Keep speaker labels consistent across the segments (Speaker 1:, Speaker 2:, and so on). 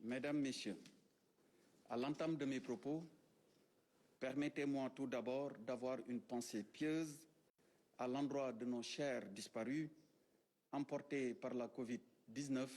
Speaker 1: Mesdames, Messieurs, à l'entame de mes propos, permettez-moi tout d'abord d'avoir une pensée pieuse à l'endroit de nos chers disparus, emportés par la Covid-19,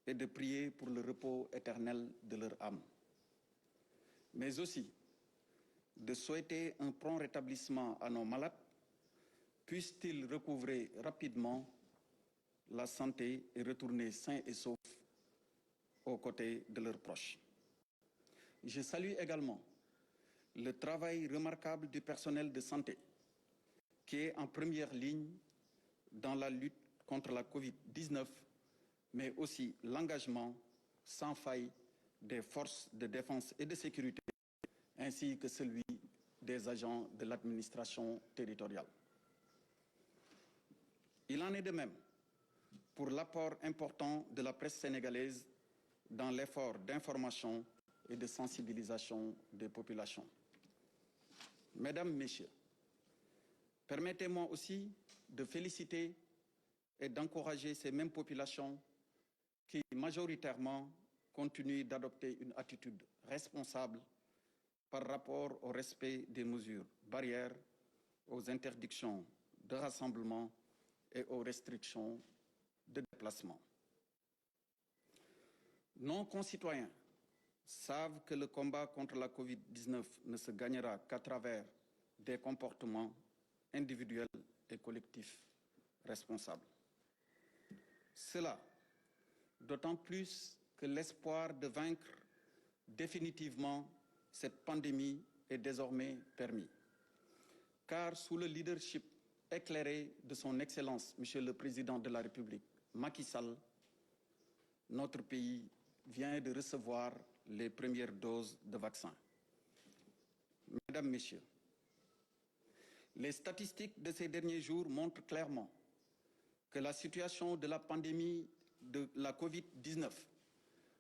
Speaker 1: et de prier pour le repos éternel de leur âme. Mais aussi de souhaiter un prompt rétablissement à nos malades, puissent-ils recouvrer rapidement la santé et retourner sains et saufs aux côtés de leurs proches. Je salue également le travail remarquable du personnel de santé qui est en première ligne dans la lutte contre la Covid-19, mais aussi l'engagement sans faille des forces de défense et de sécurité, ainsi que celui des agents de l'administration territoriale. Il en est de même pour l'apport important de la presse sénégalaise dans l'effort d'information et de sensibilisation des populations. Mesdames, Messieurs, permettez-moi aussi de féliciter et d'encourager ces mêmes populations qui, majoritairement, continuent d'adopter une attitude responsable par rapport au respect des mesures barrières, aux interdictions de rassemblement et aux restrictions de déplacement. Nos concitoyens savent que le combat contre la Covid-19 ne se gagnera qu'à travers des comportements individuels et collectifs responsables. Cela d'autant plus que l'espoir de vaincre définitivement cette pandémie est désormais permis. Car sous le leadership éclairé de son Excellence, Monsieur le Président de la République, Macky Sall, notre pays vient de recevoir les premières doses de vaccins. Mesdames, Messieurs, les statistiques de ces derniers jours montrent clairement que la situation de la pandémie de la Covid-19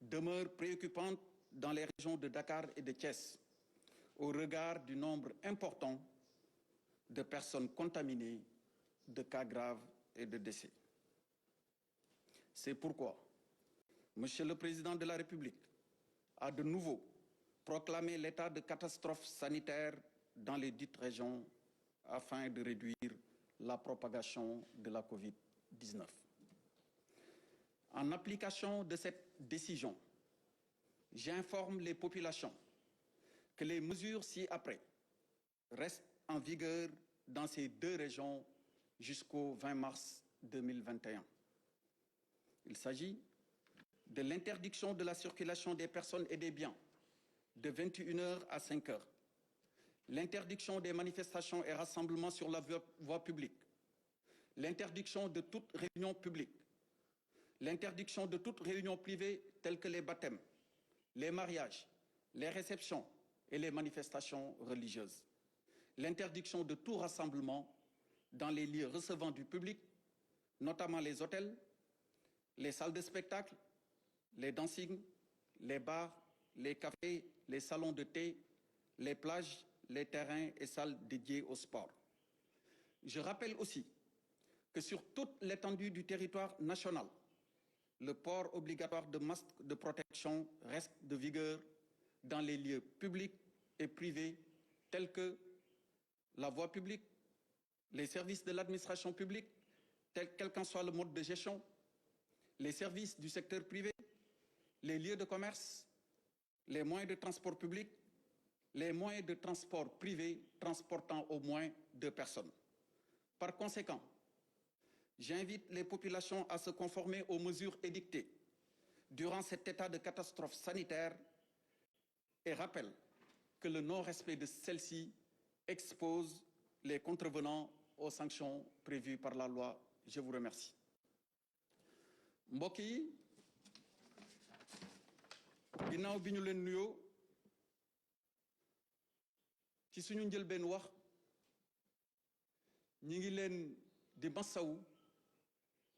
Speaker 1: demeure préoccupante dans les régions de Dakar et de Thiès, au regard du nombre important de personnes contaminées, de cas graves et de décès. C'est pourquoi Monsieur le Président de la République a de nouveau proclamé l'état de catastrophe sanitaire dans les dites régions afin de réduire la propagation de la Covid-19. En application de cette décision, j'informe les populations que les mesures ci-après restent en vigueur dans ces deux régions jusqu'au 20 mars 2021. Il s'agit de l'interdiction de la circulation des personnes et des biens de 21h à 5h, l'interdiction des manifestations et rassemblements sur la voie publique, l'interdiction de toute réunion publique, l'interdiction de toute réunion privée telle que les baptêmes, les mariages, les réceptions et les manifestations religieuses, l'interdiction de tout rassemblement dans les lieux recevant du public, notamment les hôtels, les salles de spectacle, les dancing, les bars, les cafés, les salons de thé, les plages, les terrains et salles dédiées au sport. Je rappelle aussi que sur toute l'étendue du territoire national, le port obligatoire de masques de protection reste de vigueur dans les lieux publics et privés tels que la voie publique, les services de l'administration publique, quel qu'en soit le mode de gestion, les services du secteur privé, les lieux de commerce, les moyens de transport public, les moyens de transport privé transportant au moins 2 personnes. Par conséquent, j'invite les populations à se conformer aux mesures édictées durant cet état de catastrophe sanitaire et rappelle que le non-respect de celle-ci expose les contrevenants aux sanctions prévues par la loi. Je vous remercie. Mbokk yi, ginnaaw bi ñu leen nuyoo ci suñu njëlbeen wax ñi ngi leen di massawu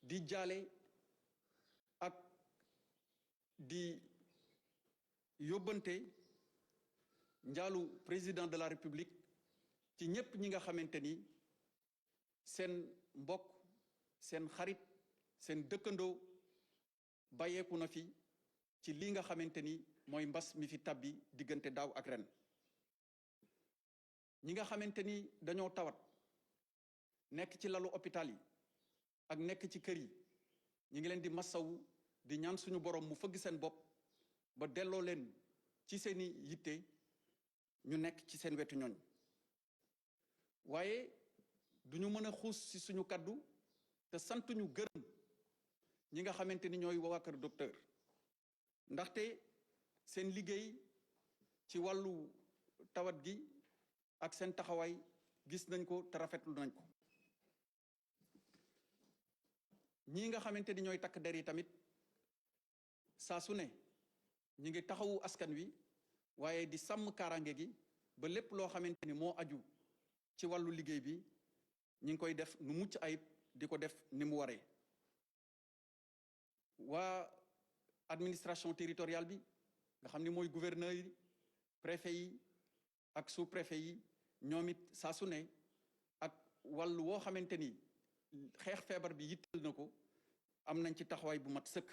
Speaker 1: di jaale ak di yóbbante njaalu président de la République ci ñépp ñi nga xamante ni seen mbokk seen xarit seen dëkkandoo bàyyeeku na fi ci lii nga xamante ni mooy mbas mi fi tabbi diggante daaw ak ren ñi nga xamante ni dañoo tawat nekk ci lalu hôpital yi ak nekk ci kër yi ñi ngi leen di massawu di ñaan suñu borom mu fëgg seen bopp ba delloo leen ci seeni yitte ñu nekk ci seen wetu ñooñ waaye duñu mën a xuus ci suñu kaddu te sant ñu gërëm ñi nga xamante ni ñooy waa kër docteur ndaxte seen liggéey ci wàllu tawat gi ak seen taxawaay gis nañ ko te rafetlu nañ ko ñii nga xamante ni ñooy takk der yi tamit saa su ne ñi ngi taxawu askan wi waaye di sàmm kaaraange gi ba lépp loo xamante ni moo aju ci wàllu liggéey bi ñi ngi koy def nu mucc ayib di ko def ni mu waree waa administration territoriale bi nga xam ni mooy gouverneur yi préfet yi ak sous-préfet yi ñoom it saa su ne ak wàllu woo xamante ni xeex feebar bi yitteel na ko am nañ ci taxawaay bu mat sëkk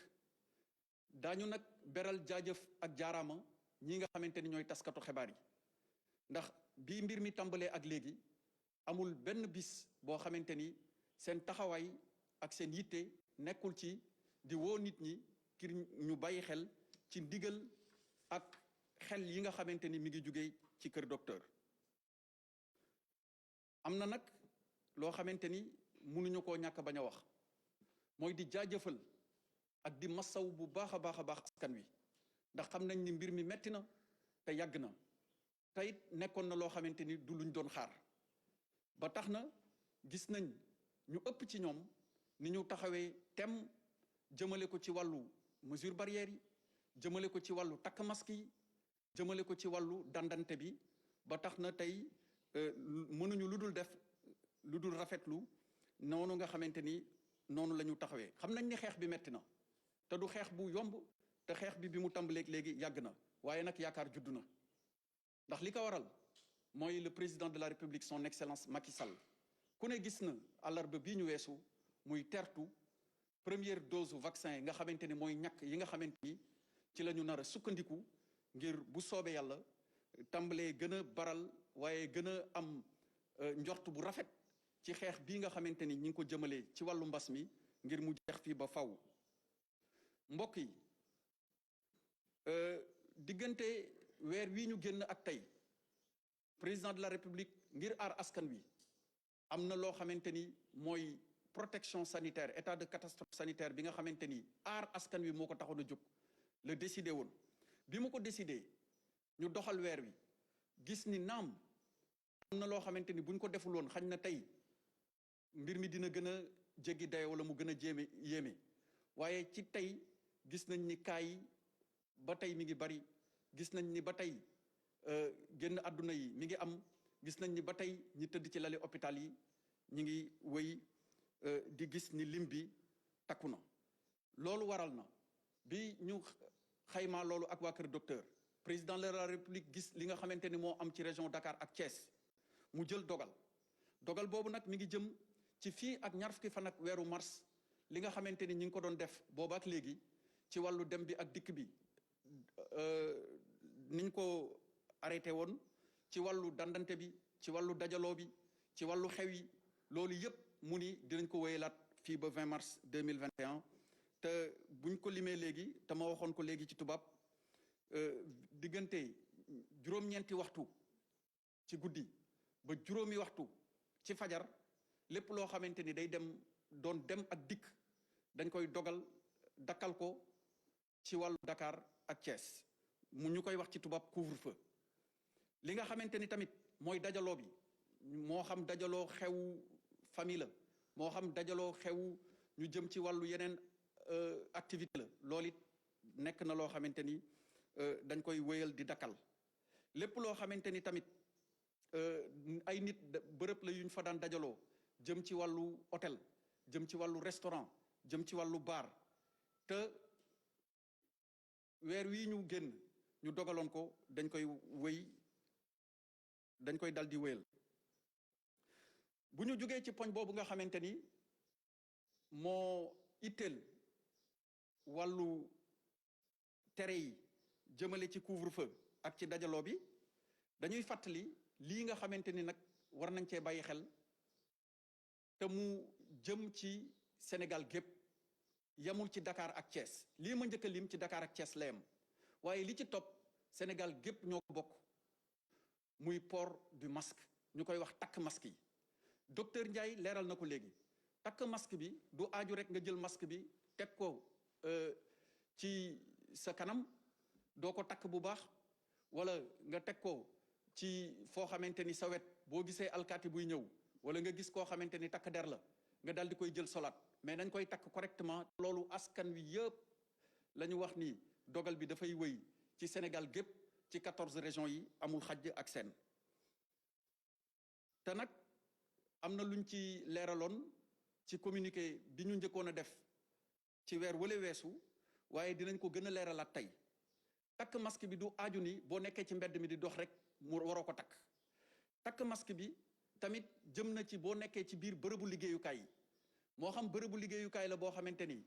Speaker 1: daañu nag beral jaajëf ak jaaraama ñi nga xamante ni ñooy taskatu xibaar yi ndax bii mbir mi tàmbalee ak léegi amul benn bis boo xamante ni seen taxawaay ak seen yitte nekkul ci di woo nit ñi ngir ñu bàyyi xel ci ndigal ak xel yi nga xamante ni mi ngi jugee ci kër docteur am na nag loo xamante ni mënuñu koo ñàkk bañ a wax mooy di jaajëfal ak di massaw bu baax a baax askan wi ndax xam nañ ni mbir mi metti na te yàgg na te it nekkoon na loo xamante ni du luñ doon xaar ba tax na gis nañ ñu ëpp ci ñoom ni ñu taxawee tem jëmale ko ci wàllu mesure barrière yi jëmale ko ci wàllu takk masque yi jëmale ko ci wàllu dandante bi ba tax na tey mënuñu lu dul def lu dul rafetlu noonu nga xamante ni noonu la ñu taxawee xam nañ ni xeex bi metti na te du xeex bu yomb te xeex bi mu tàmbaleeg léegi yàgg na waaye nag yaakaar juddu na ndax li ko waral mooy le président de la république son excellence Macky Sall ku ne gis na àllarba bii ñu weesu muy tertu première dose vaccin nga xamante ni mooy ñàkk yi nga xamante ni ci la ñu nar a sukkandiku ngir bu soobee yàlla tàmbalee gën a baral waaye gën a am njort bu rafet ci xeex bii nga xamante ni ñi ngi ko jëmalee ci wàllu mbas mi ngir mu jeex fii ba faw mbokk yi diggante weer wii ñu génn ak tey président de la république ngir aar askan wi am na loo xamante ni mooy protection sanitaire état de catastrophe sanitaire bi nga xamante ni aar askan wi moo ko taxoon a jóg la décidé woon bi mu ko décidé ñu doxal weer wi gis ni naam am na loo xamante ni buñ ko deful woon xañ na tey mbir mi dina gën a jéggi dayo wala mu gën a yéeme waaye ci tey gis nañ ni cas yi ba tey mi ngi bari gis nañ ni ba tey génn àdduna yi mi ngi am gis nañ ni ba tey ñi tëdd ci lali hôpital yi ñi ngi wéy di gis ni lim bi takku na loolu waral na bi ñu xaymaa loolu ak waa kër docteur président de la république gis li nga xamante ni moo am ci région Dakar ak Thiès mu jël dogal boobu nag mi ngi jëm ci fii ak ñaar fukki fan ak weeru mars li nga xamante ni ñi ngi ko doon def booba ak léegi ci wàllu dem bi ak dikk bi niñ ko arrêté woon ci wàllu dandante bi ci wàllu dajaloo bi ci wàllu xew yi loolu yëpp mu ni dinañ ko wéyalaat fii ba 20 mars 2021 te buñ ko limee léegi te ma waxoon ko léegi ci tubaab diggante juróom-ñeenti waxtu ci guddi ba juróomi waxtu ci fajar lépp loo xamante ni day doon dem ak dikk dañ koy dogal dakkal ko ci wàllu Dakar ak Thiès mu ñu koy wax ci tubaab couvre-feu li nga xamante ni tamit mooy dajaloo bi moo xam dajaloo xew famille la moo xam dajaloo xew ñu jëm ci wàllu yeneen activité la loolu it nekk na loo xamante ni dañ koy wéyal di dakkal lépp loo xamante ni tamit ay nit bërëb la yuñ fa daan dajaloo jëm ci wàllu hôtel jëm ci wàllu restaurant jëm ci wàllu bar te weer wii ñu génn ñu dogaloon ko dañ koy dal di wéyal bu ñu jógee ci poñ boobu nga xamante ni moo itteel wàllu tere yi jëmale ci couvre-feu ak ci dajaloo bi dañuy fàttali lii nga xamante ni nag war nañ cee bàyyi xel te mu jëm ci Sénégal gépp yamul ci Dakar ak Thiès lii ma njëkk a lim ci Dakar ak Thiès la yam waaye li ci topp Sénégal gépp ñoo ko bokk muy port du masque ñu koy wax takk masque yi docteur Ndiaye leeral na ko léegi takk masque bi du aaju rek nga jël masque bi teg ko ci sa kanam doo ko takk bu baax wala nga teg ko ci foo xamante ni sa wet boo gisee alkaati buy ñëw wala nga gis koo xamante ni takk der la nga dal di koy jël solaat mais dañ koy takk correctement loolu askan wi yëpp la ñu wax ni dogal bi dafay wëy ci Sénégal gépp ci 14 régions yi amul xajj ak seen te nag am na luñ ci leeraloon ci communiqué bi ñu njëkkoon a def ci weer wala weesu waaye dinañ ko gën a leeralaat tey takk masque bi du aaju ni boo nekkee ci mbedd mi di dox rek mu waroo ko takk masque bi tamit jëm na ci boo nekkee ci biir bërëbu liggéeyukaay yi moo xam bërëbu liggéeyukaay la boo xamante ni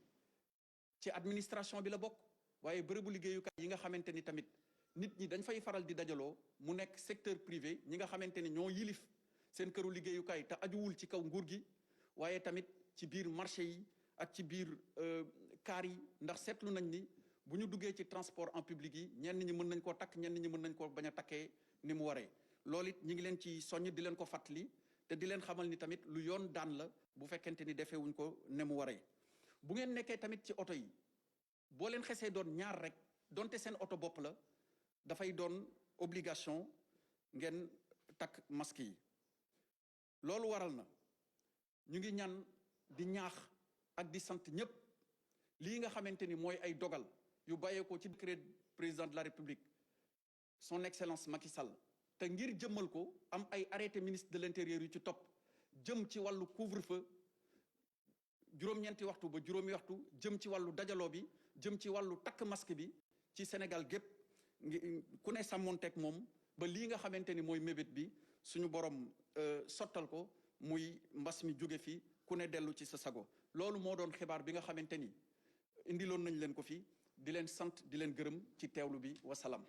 Speaker 1: ci administration bi la bokk waaye bërëbu liggéeyukaay yi nga xamante ni tamit nit ñi dañ fay faral di dajaloo mu nekk secteur privé ñi nga xamante ni ñoo yilif seen këru liggéeyukaay te ajuwul ci kaw nguur gi waaye tamit ci biir marché yi ak ci biir kaar yi ndax seetlu nañ ni bu ñu duggee ci transport en public yi ñenn ñi mën nañ koo takk ñenn ñi mën nañ koo bañ a takkee ni mu waree loolu it ñi ngi leen ci soññ di leen ko fàttali te di leen xamal ni tamit lu yoon daan la bu fekkente ni defeewuñ ko ne mu waree bu ngeen nekkee tamit ci oto yi boo leen xesee doon ñaar rek donte seen oto bopp la dafay doon obligation ngeen takk masque yi loolu waral na ñu ngi ñaan di ñaax ak di sant ñëpp lii nga xamante ni mooy ay dogal yu bàyyeekoo ci décret président de la République son excellence Macky Sall te ngir jëmmal ko am ay arrêté ministre de l'intérieur yu ci topp jëm ci wàllu couvre-feu juróom-ñeenti waxtu ba juróomi waxtu jëm ci wàllu dajaloo bi jëm ci wàllu takk masque bi ci Sénégal gépp ku ne sàmmonteeg moom ba lii nga xamante ni mooy mébét bi suñu borom sottal ko muy mbas mi jóge fi ku ne dellu ci sa sago loolu moo doon xibaar bi nga xamante ni indiloon nañ leen ko fi di leen sant di leen gërëm ci teewlu bi wasalaam